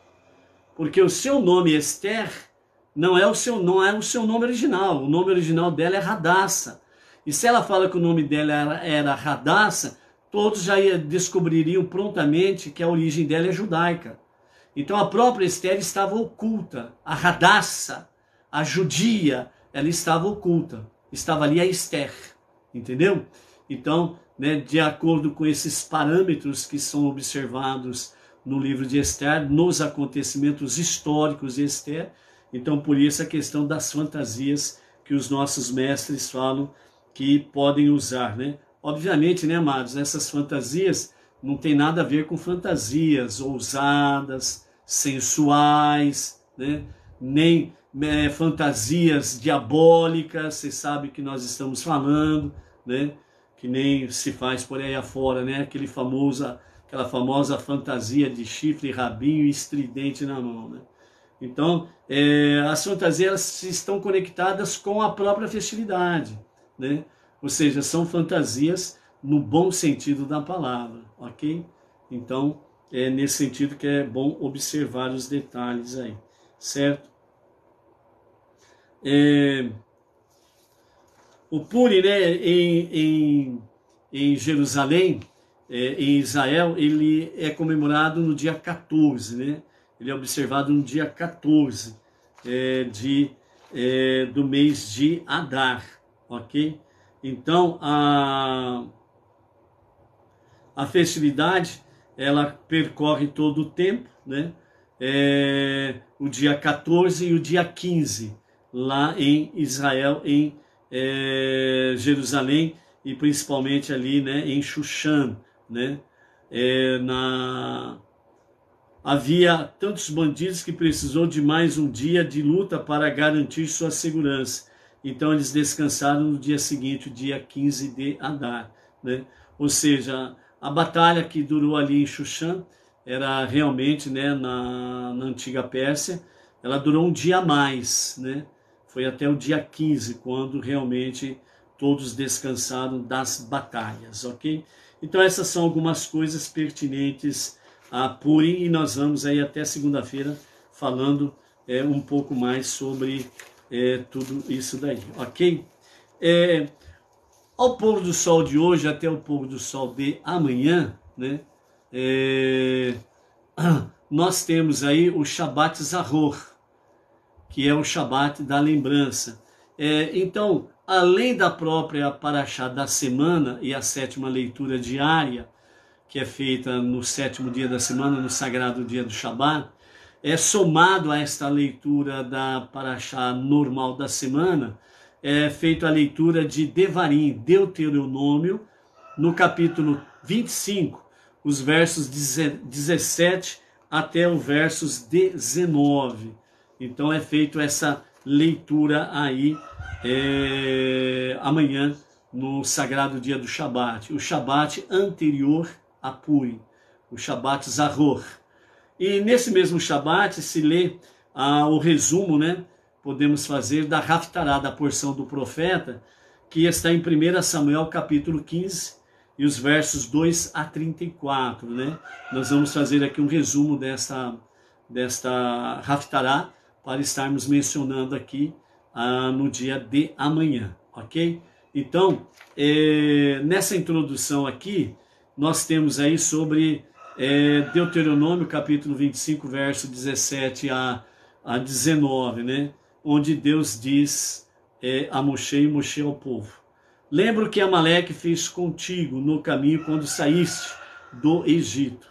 porque o seu nome Esther não é o seu nome original. O nome original dela é Radassa. E se ela fala que o nome dela era Radassa, todos já descobririam prontamente que a origem dela é judaica. Então a própria Esther estava oculta, a Hadassah, a judia, ela estava oculta, estava ali a Esther, entendeu? Então, né, de acordo com esses parâmetros que são observados no livro de Esther, nos acontecimentos históricos de Esther, então por isso a questão das fantasias que os nossos mestres falam que podem usar, né? Obviamente, né, amados, essas fantasias não tem nada a ver com fantasias ousadas, sensuais, né? Nem fantasias diabólicas, você sabe que nós estamos falando, né? Que nem se faz por aí afora, né? Aquela famosa fantasia de chifre, rabinho e estridente na mão, né? Então, as fantasias estão conectadas com a própria festividade, né? Ou seja, são fantasias no bom sentido da palavra, ok? Então, é nesse sentido que é bom observar os detalhes aí, certo? O Purim, né, em Jerusalém, em Israel, ele é comemorado no dia 14, né? Ele é observado no dia 14 do mês de Adar, ok? Então, a festividade, ela percorre todo o tempo, né? O dia 14 e o dia 15, lá em Israel, em Jerusalém, e principalmente ali, né, em Xuxã, né? Havia tantos bandidos que precisou de mais um dia de luta para garantir sua segurança. Então eles descansaram no dia seguinte, o dia 15 de Adar, né? Ou seja, a batalha que durou ali em Xuxã era realmente, né, na antiga Pérsia, ela durou um dia a mais, né? Foi até o dia 15, quando realmente todos descansaram das batalhas, ok? Então essas são algumas coisas pertinentes a Purim, e nós vamos aí até segunda-feira falando um pouco mais sobre tudo isso daí, ok? Ao pôr do sol de hoje até o pôr do sol de amanhã, né, nós temos aí o Shabat Zahor, que é o Shabat da lembrança. Então, além da própria Parashá da semana e a sétima leitura diária, que é feita no sétimo dia da semana, no sagrado dia do Shabat, somado a esta leitura da Parashá normal da semana, é feita a leitura de Devarim, Deuteronômio, no capítulo 25, os versos 17 até os versos 19. Então é feito essa leitura aí amanhã, no sagrado dia do Shabat, o Shabat anterior a Purim, o Shabat Zahor. E nesse mesmo Shabat se lê o resumo, né? Podemos fazer da Haftará, da porção do profeta, que está em 1 Samuel capítulo 15, e os versos 2 a 34, né? Nós vamos fazer aqui um resumo desta Haftará, para estarmos mencionando aqui no dia de amanhã, ok? Então, nessa introdução aqui, nós temos aí sobre Deuteronômio capítulo 25, verso 17 a 19, né? Onde Deus diz a Moshe e Moshe ao povo: lembra o que Amaleque fez contigo no caminho quando saíste do Egito,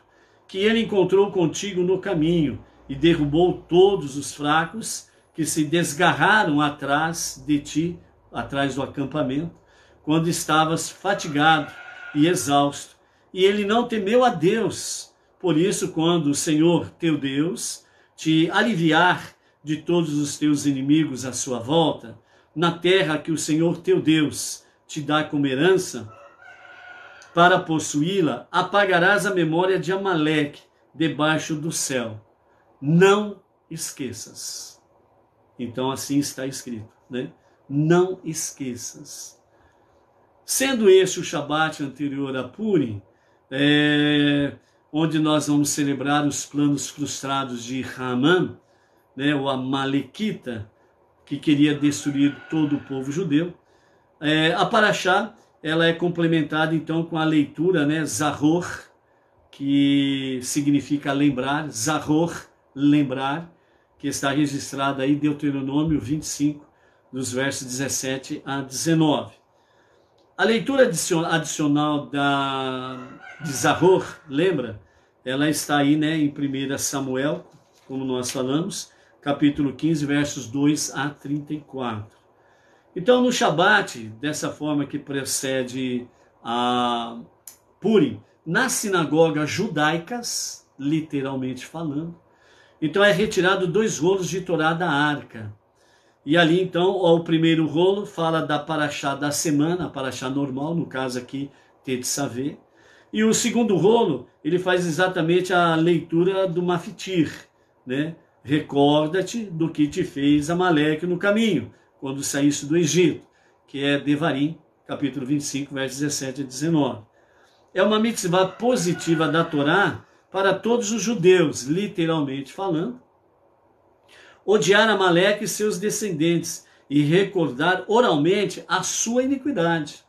que ele encontrou contigo no caminho e derrubou todos os fracos que se desgarraram atrás de ti, atrás do acampamento, quando estavas fatigado e exausto. E ele não temeu a Deus. Por isso, quando o Senhor teu Deus te aliviar de todos os teus inimigos à sua volta, na terra que o Senhor teu Deus te dá como herança, para possuí-la, apagarás a memória de Amaleque debaixo do céu. Não esqueças. Então assim está escrito, né? Não esqueças. Sendo este o Shabat anterior a Purim, onde nós vamos celebrar os planos frustrados de Haman, né, o Amalequita, que queria destruir todo o povo judeu, a Parashá, ela é complementada então com a leitura, né, Zahor, que significa lembrar, Zahor, lembrar que está registrado aí Deuteronômio 25, dos versos 17 a 19. A leitura adicional de Zahor, lembra? Ela está aí, né, em 1 Samuel, como nós falamos, capítulo 15, versos 2 a 34. Então, no Shabat, dessa forma que precede a Purim, nas sinagogas judaicas, literalmente falando, então é retirado 2 rolos de Torá da arca. E ali, então, o primeiro rolo fala da paraxá da semana, a paraxá normal, no caso aqui, Tetzaveh. E o segundo rolo, ele faz exatamente a leitura do Mafitir, né? Recorda-te do que te fez Amaleque no caminho, quando saíste do Egito, que é Devarim, capítulo 25, versos 17 a 19. É uma mitzvah positiva da Torá para todos os judeus, literalmente falando, odiar Amaleque e seus descendentes e recordar oralmente a sua iniquidade.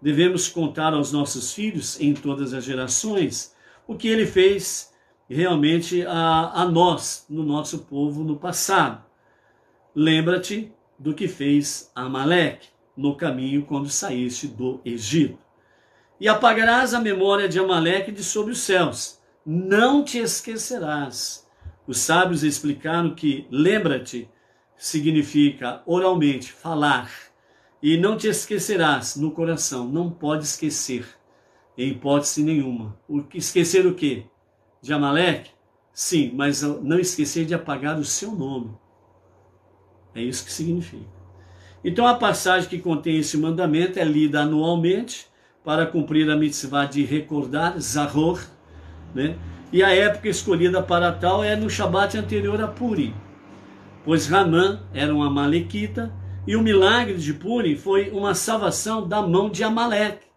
Devemos contar aos nossos filhos, em todas as gerações, o que ele fez realmente a nós, no nosso povo, no passado. Lembra-te do que fez Amaleque no caminho quando saíste do Egito. E apagarás a memória de Amaleque de sobre os céus. Não te esquecerás. Os sábios explicaram que lembra-te significa oralmente, falar. E não te esquecerás no coração. Não pode esquecer, em hipótese nenhuma. Esquecer o quê? De Amaleque? Sim, mas não esquecer de apagar o seu nome. É isso que significa. Então a passagem que contém esse mandamento é lida anualmente para cumprir a mitzvah de recordar, Zahor, né? E a época escolhida para tal é no Shabat anterior a Purim, pois Ramã era um amalequita e o milagre de Purim foi uma salvação da mão de Amaleque.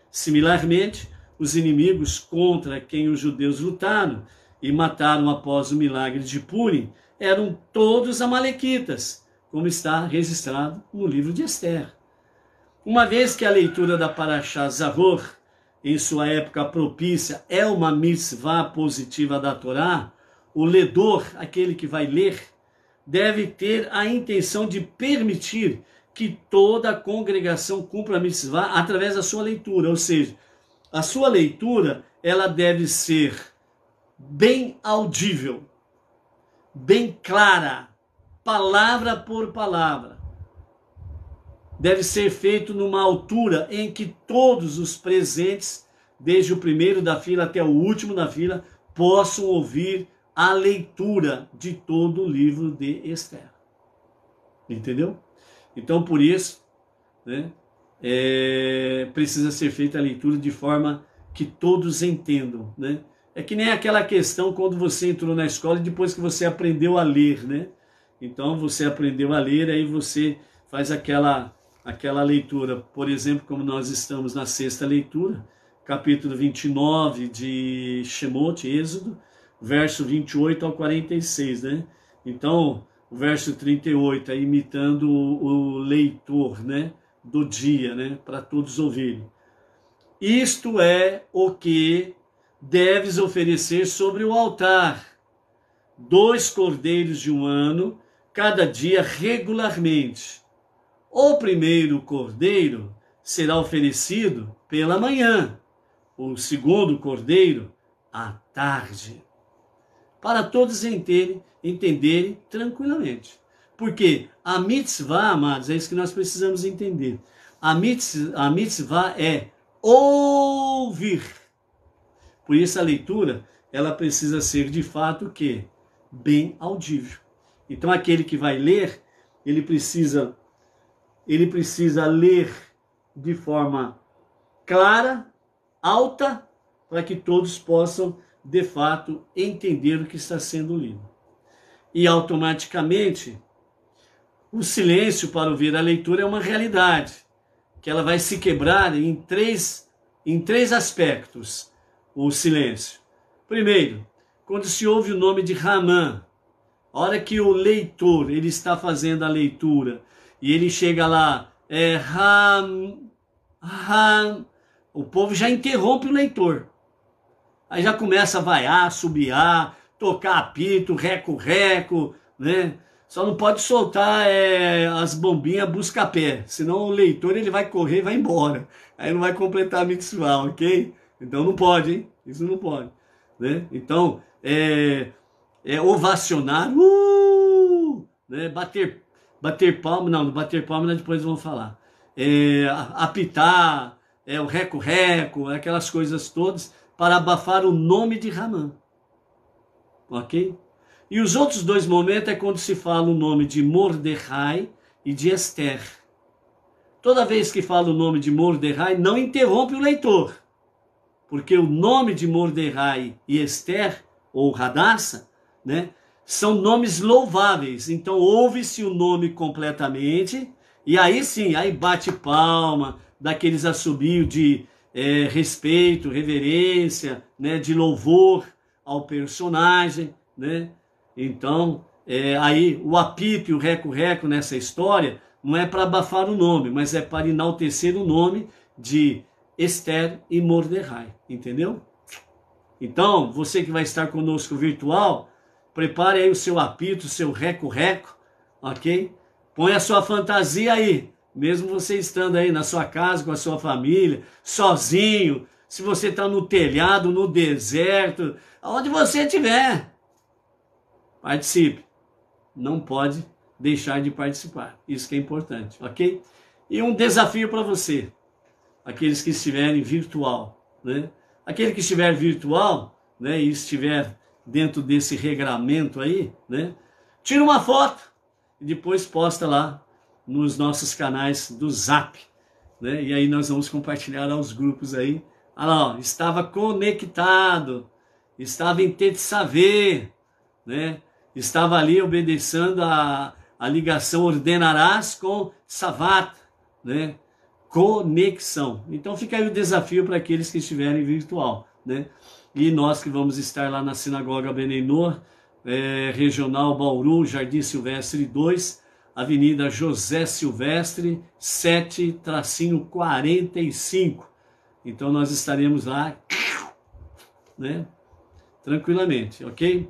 Similarmente, os inimigos contra quem os judeus lutaram e mataram após o milagre de Purim eram todos amalequitas, como está registrado no livro de Esther. Uma vez que a leitura da Paraxá Zahor, em sua época propícia, é uma mitzvah positiva da Torá, o ledor, aquele que vai ler, deve ter a intenção de permitir que toda a congregação cumpra a mitzvah através da sua leitura, ou seja, a sua leitura ela deve ser bem audível, bem clara, palavra por palavra. Deve ser feito numa altura em que todos os presentes, desde o primeiro da fila até o último da fila, possam ouvir a leitura de todo o livro de Esther. Entendeu? Então, por isso, né, precisa ser feita a leitura de forma que todos entendam, né? É que nem aquela questão quando você entrou na escola e depois que você aprendeu a ler, né? Então, você aprendeu a ler, aí você faz aquela leitura, por exemplo, como nós estamos na sexta leitura, capítulo 29 de Shemot, Êxodo, verso 28 ao 46, né? Então, o verso 38 é imitando o leitor, né, do dia, né, para todos ouvirem. Isto é o que deves oferecer sobre o altar: 2 cordeiros de 1 ano, cada dia regularmente. O primeiro cordeiro será oferecido pela manhã, o segundo cordeiro à tarde, para todos entenderem tranquilamente. Porque a mitzvah, amados, é isso que nós precisamos entender. A mitzvah é ouvir. Por isso a leitura, ela precisa ser de fato o quê? Bem audível. Então aquele que vai ler, ele precisa ler de forma clara, alta, para que todos possam, de fato, entender o que está sendo lido. E automaticamente, o silêncio para ouvir a leitura é uma realidade, que ela vai se quebrar em três aspectos, o silêncio. Primeiro, quando se ouve o nome de Ramã, a hora que o leitor ele está fazendo a leitura e ele chega lá, o povo já interrompe o leitor. Aí já começa a vaiar, subiar, tocar apito, reco-reco, né? Só não pode soltar as bombinhas busca-pé, senão o leitor ele vai correr e vai embora. Aí não vai completar a mitzvah, ok? Então não pode, hein? Isso não pode. Né? Então, ovacionar, né? Bater palma, não bater palma depois vamos falar. Apitar, o reco-reco, aquelas coisas todas, para abafar o nome de Ramã. Ok? E os outros dois momentos é quando se fala o nome de Mordecai e de Esther. Toda vez que fala o nome de Mordecai, não interrompe o leitor. Porque o nome de Mordecai e Esther, ou Radassa, né, são nomes louváveis. Então ouve-se o nome completamente, e aí sim, aí bate palma, daqueles assobios de respeito, reverência, né, de louvor ao personagem, né? Então, aí o apito e o reco-reco nessa história não é para abafar o nome, mas é para enaltecer o nome de Esther e Mordecai, entendeu? Então, você que vai estar conosco virtual, prepare aí o seu apito, o seu reco-reco, ok? Põe a sua fantasia aí, mesmo você estando aí na sua casa com a sua família, sozinho, se você está no telhado, no deserto, aonde você estiver. Participe. Não pode deixar de participar. Isso que é importante, ok? E um desafio para você, aqueles que estiverem virtual, né? Aquele que estiver virtual, né, e estiver dentro desse regramento aí, né? Tira uma foto e depois posta lá nos nossos canais do Zap, né? E aí nós vamos compartilhar aos grupos aí. Ah lá, ó, estava conectado, estava em Tetsavé, né? Estava ali obedecendo a ligação ordenarás com Savat, né? Conexão. Então fica aí o desafio para aqueles que estiverem virtual, né? E nós que vamos estar lá na Sinagoga Beneinor, Regional Bauru, Jardim Silvestre 2, Avenida José Silvestre, 7-45. Então nós estaremos lá, né? Tranquilamente, ok?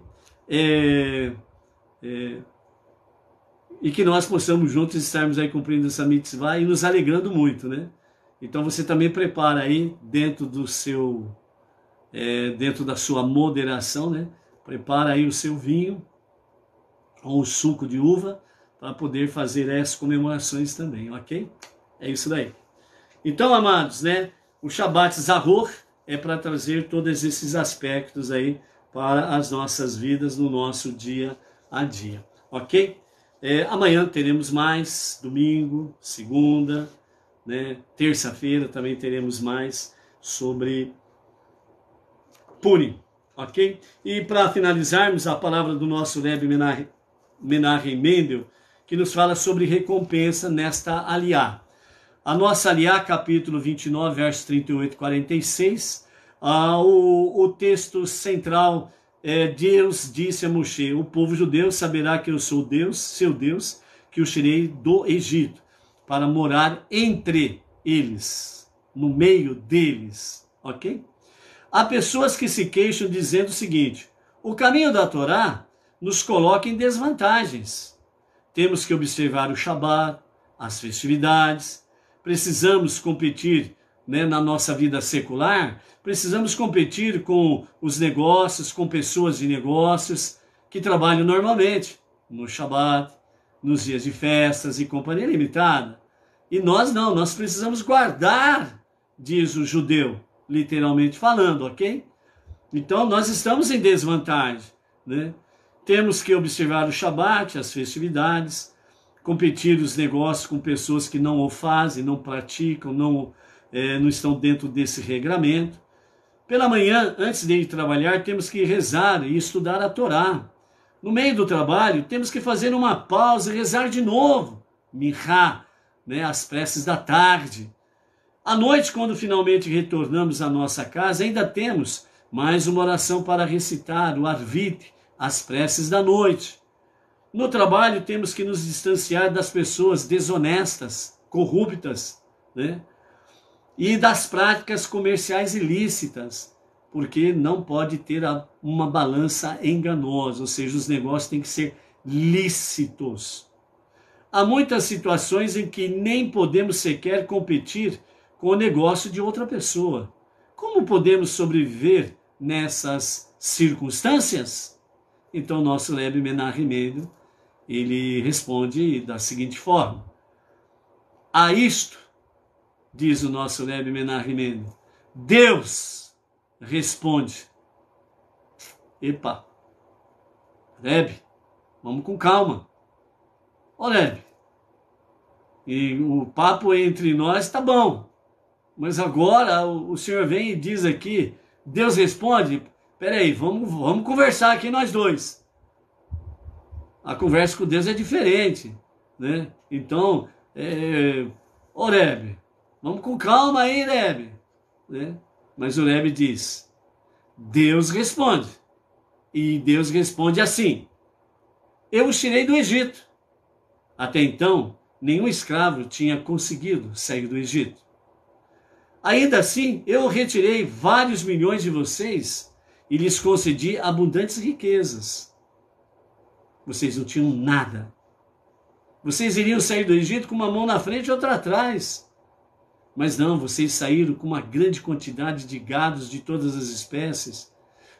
E que nós possamos juntos estarmos aí cumprindo essa mitzvah e nos alegrando muito, né? Então você também prepara aí dentro do seu, dentro da sua moderação, né? Prepara aí o seu vinho ou o suco de uva para poder fazer essas comemorações também, ok? É isso daí. Então, amados, né? O Shabbat Zahor é para trazer todos esses aspectos aí para as nossas vidas no nosso dia a dia, ok? Amanhã teremos mais, domingo, segunda, né? Terça-feira também teremos mais sobre Purim, ok? E para finalizarmos, a palavra do nosso Rebbe Menachem Mendel, que nos fala sobre recompensa nesta aliá. A nossa aliá, capítulo 29, versos 38 e 46, o texto central é: Deus disse a Moshe, o povo judeu saberá que eu sou Deus, seu Deus, que os tirei do Egito, para morar entre eles, no meio deles, ok? Há pessoas que se queixam dizendo o seguinte: o caminho da Torá nos coloca em desvantagens. Temos que observar o Shabat, as festividades, precisamos competir, né, na nossa vida secular, precisamos competir com os negócios, com pessoas de negócios que trabalham normalmente, no Shabat, nos dias de festas e companhia limitada. E nós não, nós precisamos guardar, diz o judeu, literalmente falando, ok? Então nós estamos em desvantagem, né? Temos que observar o Shabat, as festividades, competir os negócios com pessoas que não o fazem, não praticam, não estão dentro desse regramento. Pela manhã, antes de ir trabalhar, temos que rezar e estudar a Torá. No meio do trabalho, temos que fazer uma pausa e rezar de novo, Minhá, né, as preces da tarde. À noite, quando finalmente retornamos à nossa casa, ainda temos mais uma oração para recitar, o Arvit, as preces da noite. No trabalho, temos que nos distanciar das pessoas desonestas, corruptas, né? E das práticas comerciais ilícitas. porque não pode ter uma balança enganosa, ou seja, os negócios têm que ser lícitos. Há muitas situações em que nem podemos sequer competir com o negócio de outra pessoa. Como podemos sobreviver nessas circunstâncias? Então, nosso Rebbe Menahem Mendel, ele responde da seguinte forma: a isto, diz o nosso Rebbe Menahem Mendel, Deus responde. Epa, Rebbe, vamos com calma. Ó Rebbe, e o papo entre nós tá bom, mas agora o senhor vem e diz aqui, Deus responde. Peraí, vamos conversar aqui nós dois. A conversa com Deus é diferente, né? Então, ô Rebbe, vamos com calma aí, Rebbe, né? Mas o Rebbe diz, Deus responde, e Deus responde assim: eu os tirei do Egito. Até então, nenhum escravo tinha conseguido sair do Egito. Ainda assim, eu retirei vários milhões de vocês e lhes concedi abundantes riquezas. Vocês não tinham nada. Vocês iriam sair do Egito com uma mão na frente e outra atrás. Mas não, vocês saíram com uma grande quantidade de gados de todas as espécies.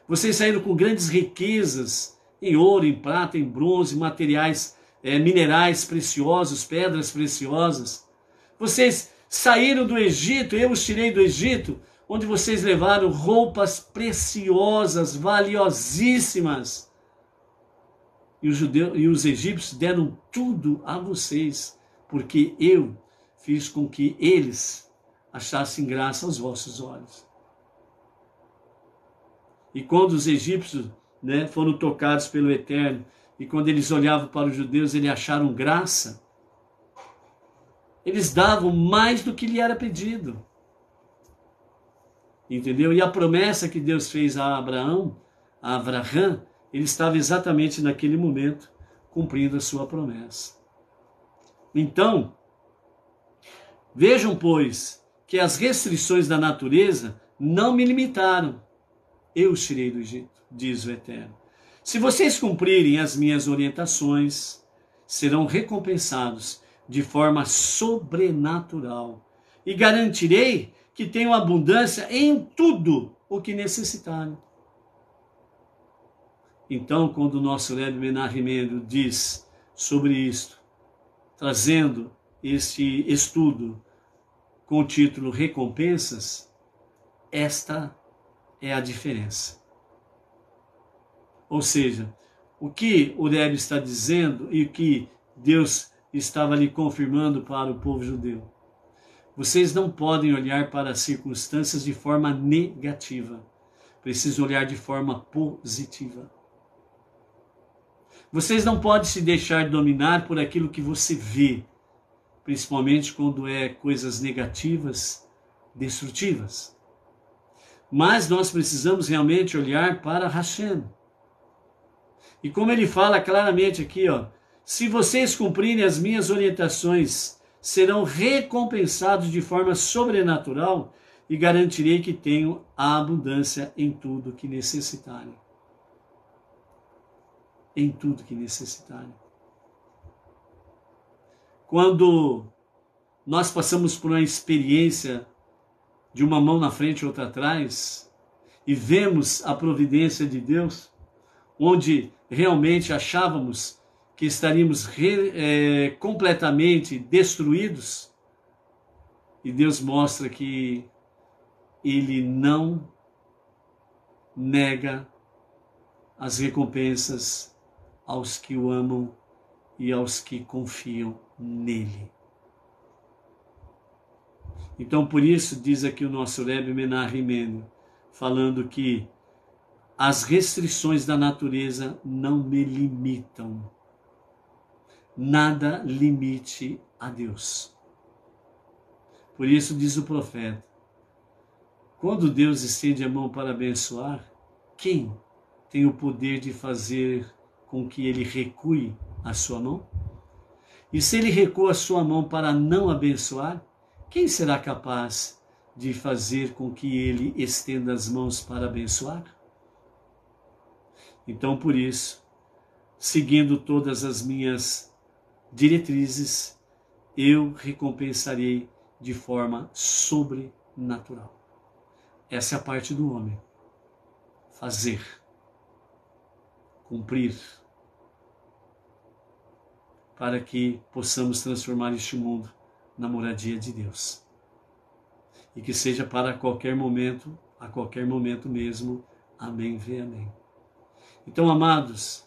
Vocês saíram com grandes riquezas em ouro, em prata, em bronze, materiais, minerais preciosos, pedras preciosas. Vocês saíram do Egito, eu os tirei do Egito, onde vocês levaram roupas preciosas, valiosíssimas. E os egípcios deram tudo a vocês, porque eu fiz com que eles achassem graça aos vossos olhos. E quando os egípcios, né, foram tocados pelo Eterno, e quando eles olhavam para os judeus, eles acharam graça, eles davam mais do que lhe era pedido. Entendeu? E a promessa que Deus fez a Abraão, a Avraham, ele estava exatamente naquele momento cumprindo a sua promessa. Então, vejam, pois, que as restrições da natureza não me limitaram. Eu os tirei do Egito, diz o Eterno. Se vocês cumprirem as minhas orientações, serão recompensados de forma sobrenatural. E garantirei que tenham abundância em tudo o que necessitarem. Então, quando o nosso Rebbe Menahem Mendel diz sobre isto, trazendo este estudo com o título Recompensas, esta é a diferença. Ou seja, o que o Rebbe está dizendo e o que Deus estava ali confirmando para o povo judeu. Vocês não podem olhar para as circunstâncias de forma negativa. Precisam olhar de forma positiva. Vocês não podem se deixar dominar por aquilo que você vê, principalmente quando é coisas negativas, destrutivas. Mas nós precisamos realmente olhar para Hashem. E como ele fala claramente aqui, se vocês cumprirem as minhas orientações, serão recompensados de forma sobrenatural e garantirei que tenham a abundância em tudo que necessitarem. Em tudo que necessitarem. Quando nós passamos por uma experiência de uma mão na frente e outra atrás, e vemos a providência de Deus, onde realmente achávamos que estaríamos completamente destruídos, e Deus mostra que Ele não nega as recompensas aos que o amam e aos que confiam nele. Então, por isso, diz aqui o nosso Rebbe Menahem Mendel, falando que as restrições da natureza não me limitam. Nada limite a Deus. Por isso, diz o profeta, quando Deus estende a mão para abençoar, quem tem o poder de fazer com que ele recue a sua mão? E se ele recua a sua mão para não abençoar, quem será capaz de fazer com que Ele estenda as mãos para abençoar? Então, por isso, seguindo todas as minhas diretrizes, eu recompensarei de forma sobrenatural. Essa é a parte do homem. Fazer. Cumprir. Para que possamos transformar este mundo na moradia de Deus. E que seja para qualquer momento, a qualquer momento mesmo. Amém, vem amém. Então, amados,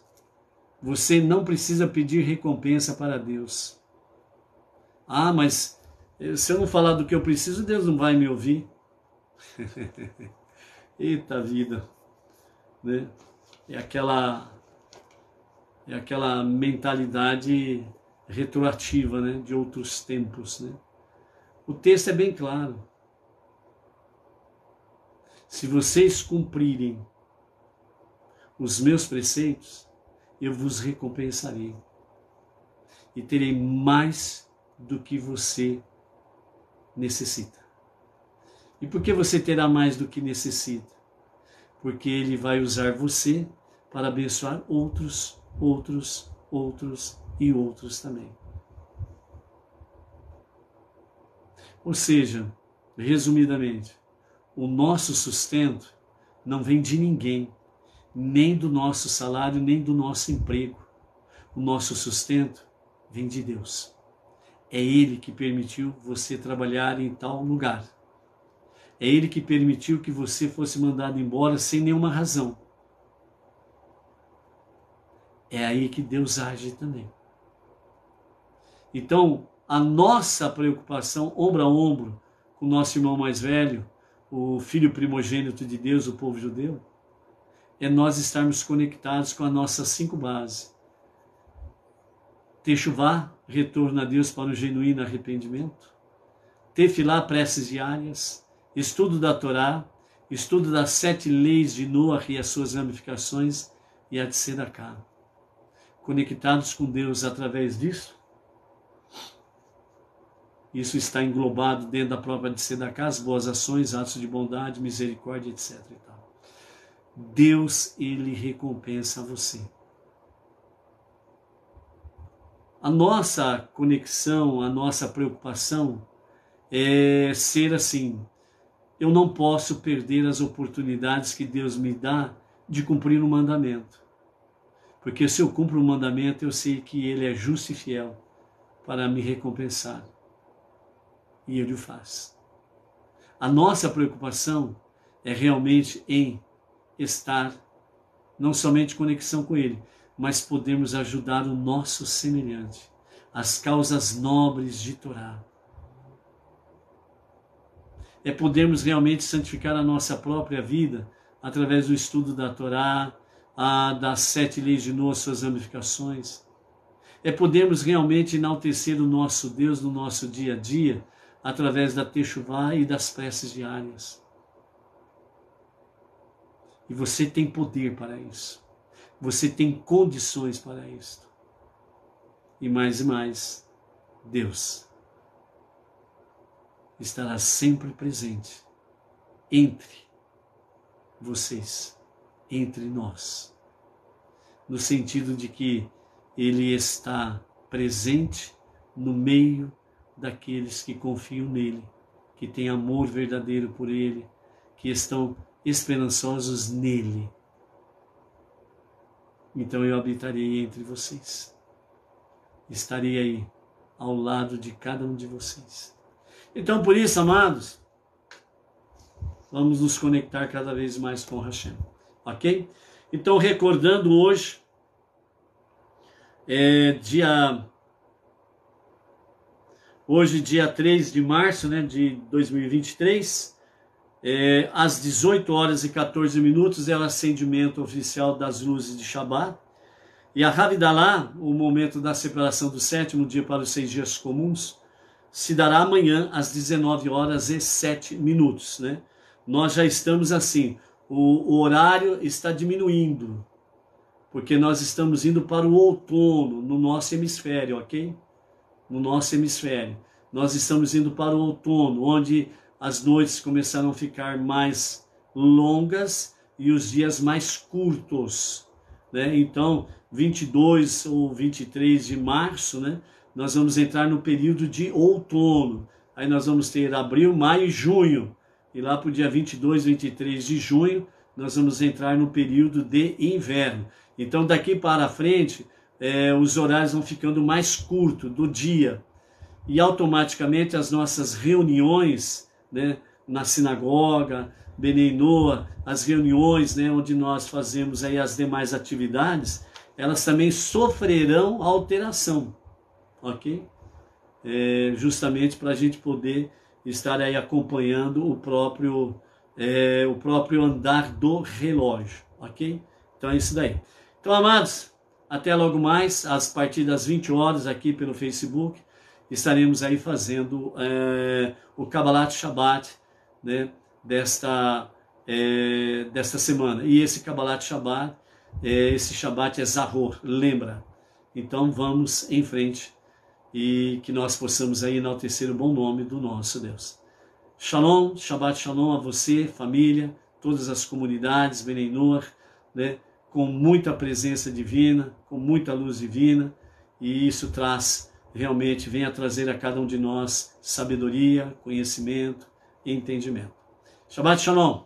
você não precisa pedir recompensa para Deus. Ah, mas se eu não falar do que eu preciso, Deus não vai me ouvir. Eita vida, né? É aquela mentalidade retroativa, né? De outros tempos, né? O texto é bem claro. Se vocês cumprirem os meus preceitos, eu vos recompensarei e terei mais do que você necessita. E por que você terá mais do que necessita? Porque Ele vai usar você para abençoar outros e outros também. Ou seja, resumidamente, o nosso sustento não vem de ninguém, nem do nosso salário, nem do nosso emprego. O nosso sustento vem de Deus. É Ele que permitiu você trabalhar em tal lugar. É Ele que permitiu que você fosse mandado embora sem nenhuma razão. É aí que Deus age também. Então, a nossa preocupação, ombro a ombro, com o nosso irmão mais velho, o filho primogênito de Deus, o povo judeu, é nós estarmos conectados com as nossas 5 bases. Techuvá, retorno a Deus para o genuíno arrependimento. Tefilá, preces diárias. Estudo da Torá. Estudo das 7 leis de Noah e as suas ramificações. E a de Sedaká. Conectados com Deus através disso. Isso está englobado dentro da própria de Sedaká, as boas ações, atos de bondade, misericórdia, etc. E tal. Deus, Ele recompensa você. A nossa conexão, a nossa preocupação é ser assim. Eu não posso perder as oportunidades que Deus me dá de cumprir um mandamento. Porque se eu cumpro um mandamento, eu sei que Ele é justo e fiel para me recompensar. E Ele o faz. A nossa preocupação é realmente em estar não somente em conexão com Ele, mas podemos ajudar o nosso semelhante, as causas nobres de Torá. É podermos realmente santificar a nossa própria vida através do estudo da Torá, das 7 leis de Noah, suas ramificações. É podermos realmente enaltecer o nosso Deus no nosso dia a dia, através da Techuvá e das preces diárias. E você tem poder para isso. Você tem condições para isso. E mais, Deus estará sempre presente entre vocês, entre nós. No sentido de que Ele está presente no meio daqueles que confiam nele, que têm amor verdadeiro por Ele, que estão esperançosos nele. Então eu habitarei entre vocês. Estarei aí, ao lado de cada um de vocês. Então, por isso, amados, vamos nos conectar cada vez mais com Hashem. Ok? Então, recordando hoje, dia 3 de março, né, de 2023, às 18 horas e 14 minutos, é o acendimento oficial das luzes de Shabbat. E a Havidalá, o momento da separação do 7º dia para os 6 dias comuns, se dará amanhã às 19 horas e 7 minutos. Né? Nós já estamos assim, o horário está diminuindo, porque nós estamos indo para o outono no nosso hemisfério, ok? No nosso hemisfério. Nós estamos indo para o outono, onde as noites começarão a ficar mais longas e os dias mais curtos, né? Então, 22 ou 23 de março, né, nós vamos entrar no período de outono. Aí nós vamos ter abril, maio e junho. E lá para o dia 22, 23 de junho, nós vamos entrar no período de inverno. Então, daqui para frente, os horários vão ficando mais curtos do dia. E automaticamente as nossas reuniões, né, na sinagoga, Benei Noa, as reuniões, né, onde nós fazemos aí as demais atividades, elas também sofrerão alteração, ok? Justamente para a gente poder estar aí acompanhando o próprio andar do relógio, ok? Então é isso daí. Então, amados, até logo mais, a partir das 20 horas aqui pelo Facebook, estaremos aí fazendo o Kabbalat Shabbat, né, desta semana. E esse Kabbalat Shabbat, esse Shabbat é Zahor, lembra? Então vamos em frente e que nós possamos aí enaltecer o bom nome do nosso Deus. Shalom, Shabbat Shalom a você, família, todas as comunidades, Benei Noa, né, com muita presença divina, com muita luz divina, e isso realmente venha trazer a cada um de nós sabedoria, conhecimento e entendimento. Shabbat Shalom!